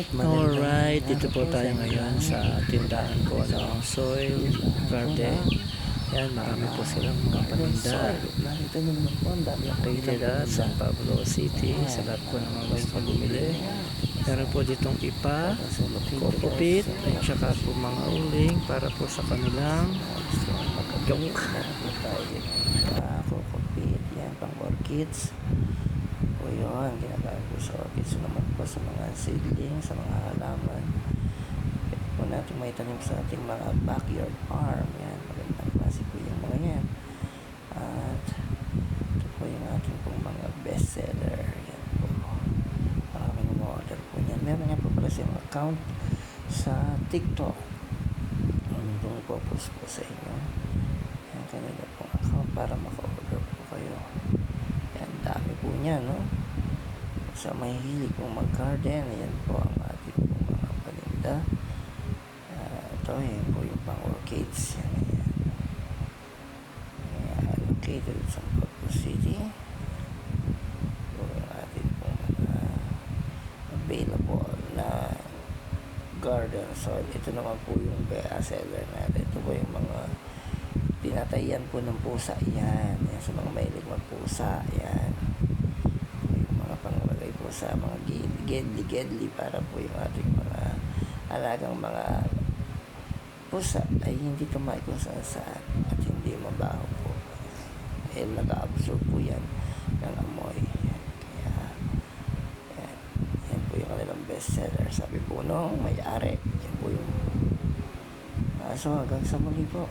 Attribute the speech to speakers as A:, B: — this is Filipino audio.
A: Alright, dito po tayo ngayon sa tindahan ko ng soil garden. Yan, marami po silang mga paninda. Located at San Pablo City. Sa lahat po ng mga gusto bumili. Meron po ditong ipa, kokopit, at saka po mga uling para po sa kanilang yok.
B: Kokopit, yan, pang orchids. O yun, ginagamit ko sa orchids naman po sa mga seedling, sa mga halaman. Pwede po natin may tanim sa ating mga backyard farm. Yan, magandang klase po yung mga yan. At ito po yung ating pong mga bestseller. Yan po. Maraming order po yan. Meron nga po pala siyang account sa TikTok. Itong ipopost po sa inyo. Yan, kanila pong account para maka-order po kayo. Yan, dami po niya, no? Sa may hilig pong mag-garden, yan po ang ating pong mga paninda. Ito, yan po yung pang orchids. Yan, yan. Located sa Pablo City. Ito yung ating pong mga available na garden soil. Ito naman po yung bestseller natin. Ito po yung mga tinatayan po ng pusa. Yan, yan sa mga mahilig magpusa. Yan. Panglagay po sa mga gedli para po yung ating mga alagang mga pusa ay hindi tumayo kung saan at hindi mabaho po. Nag-absorb po yan ng amoy. Yan. Kaya yan po yung kanilang bestseller. Sabi po nung may-ari, yan po yung so hanggang sa muli po.